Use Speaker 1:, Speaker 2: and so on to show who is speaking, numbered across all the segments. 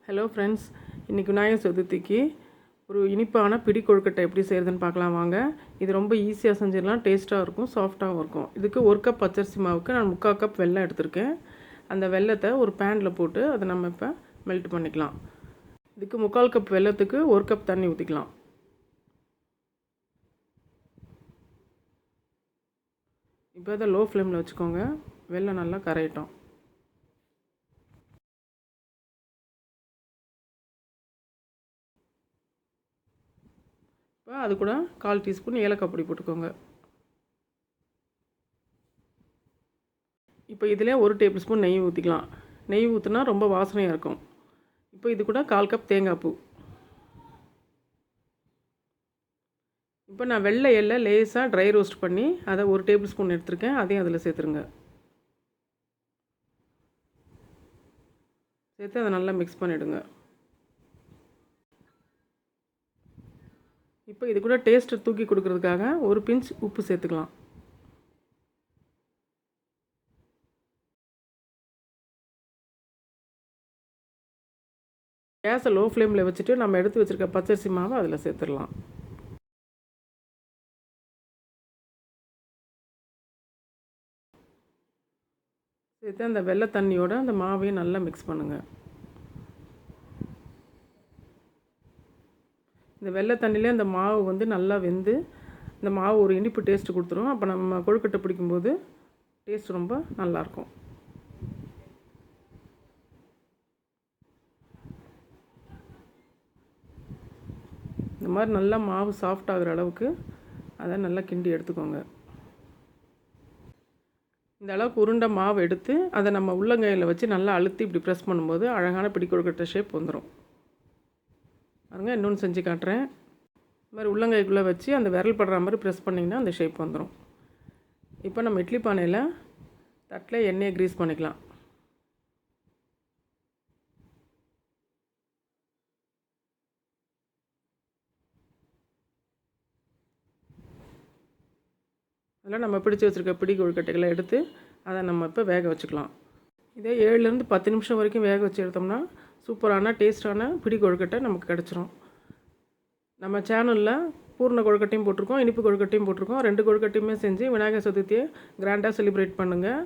Speaker 1: Hello friends, இன்றைக்கி விநாயகர் சதுர்த்திக்கு ஒரு இனிப்பான பிடி கொழுக்கட்டை எப்படி செய்கிறதுன்னு பார்க்கலாம் வாங்க. இது ரொம்ப ஈஸியாக செஞ்சிடலாம், டேஸ்ட்டாக இருக்கும், சாஃப்டாகவும் இருக்கும். இதுக்கு 1 கப் பச்சரிசி மாவுக்கு நான் 3/4 கப் வெல்லம் எடுத்திருக்கேன். அந்த வெல்லத்தை ஒரு பேனில் போட்டு அதை நம்ம இப்போ மெல்ட் பண்ணிக்கலாம். இதுக்கு 3/4 கப் வெல்லத்துக்கு 1 கப் தண்ணி ஊற்றிக்கலாம். இப்போ அதை லோ ஃப்ளேமில் வச்சுக்கோங்க. வெல்லம் நல்லா கரையட்டும். இப்போ அது கூட 1/4 டீஸ்பூன் ஏலக்காய் பொடி போட்டுக்கோங்க. இப்போ இதில் 1 டேபிள் ஸ்பூன் நெய் ஊற்றிக்கலாம். நெய் ஊற்றினா ரொம்ப வாசனையாக இருக்கும். இப்போ இது கூட 1/4 கப் தேங்காய் பூ. இப்போ நான் வெள்ளை எள்ளை லேசாக ட்ரை ரோஸ்ட் பண்ணி அதை 1 டேபிள் ஸ்பூன் எடுத்துருக்கேன். அதையும் அதில் சேர்த்துருங்க. சேர்த்து அதை நல்லா மிக்ஸ் பண்ணிவிடுங்க. இப்போ இது கூட டேஸ்ட்டு தூக்கி கொடுக்கறதுக்காக ஒரு பிஞ்ச் உப்பு சேர்த்துக்கலாம். கேஸை லோ ஃப்ளேமில் வச்சுட்டு நம்ம எடுத்து வச்சுருக்க பச்சரிசி மாவை அதில் சேர்த்துடலாம். சேர்த்து அந்த வெள்ளை தண்ணியோட அந்த மாவையும் நல்லா மிக்ஸ் பண்ணுங்கள். இந்த வெள்ளை தண்ணியிலே அந்த மாவு வந்து நல்லா வெந்து இந்த மாவு ஒரு இனிப்பு டேஸ்ட்டு கொடுத்துரும். அப்போ நம்ம கொழுக்கட்டை பிடிக்கும்போது டேஸ்ட் ரொம்ப நல்லாயிருக்கும். இந்த மாதிரி நல்லா மாவு சாஃப்ட் ஆகிற அளவுக்கு அதை நல்லா கிண்டி எடுத்துக்கோங்க. இந்த அளவுக்கு உருண்டை மாவு எடுத்து அதை நம்ம உள்ளங்கையில் வச்சு நல்லா அழுத்தி இப்படி ப்ரெஸ் பண்ணும்போது அழகான பிடி கொழுக்கட்டை ஷேப் வந்துடும். பாருங்க, இன்னொன்று செஞ்சு காட்டுறேன். இந்த மாதிரி உள்ளங்கைக்குள்ளே வச்சு அந்த விரல் படுற மாதிரி ப்ரெஸ் பண்ணிங்கன்னா அந்த ஷேப் வந்துடும். இப்போ நம்ம இட்லி பானையில் தட்டில் எண்ணெயை க்ரீஸ் பண்ணிக்கலாம். அதில் நம்ம பிடிச்சி வச்சுருக்க பிடி கொழுக்கட்டைகளை எடுத்து அதை நம்ம இப்போ வேக வச்சுக்கலாம். இதே 7லேருந்து 10 நிமிஷம் வரைக்கும் வேக வச்சு எடுத்தோம்னா சூப்பரான டேஸ்ட்டான பிடி கொழுக்கட்டை நமக்கு கிடச்சிரும். நம்ம சேனலில் பூர்ண கொழுக்கட்டையும் போட்டிருக்கோம், இனிப்பு கொழுக்கட்டையும் போட்டிருக்கோம். 2 கொழுக்கட்டையுமே செஞ்சு விநாயகர் சதுர்த்தியை கிராண்டாக செலிப்ரேட் பண்ணுங்கள்.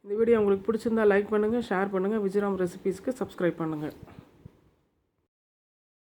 Speaker 1: இந்த வீடியோ உங்களுக்கு பிடிச்சிருந்தால் லைக் பண்ணுங்கள், ஷேர் பண்ணுங்கள். விஜயராம் ரெசிபீஸ்க்கு சப்ஸ்கிரைப் பண்ணுங்கள்.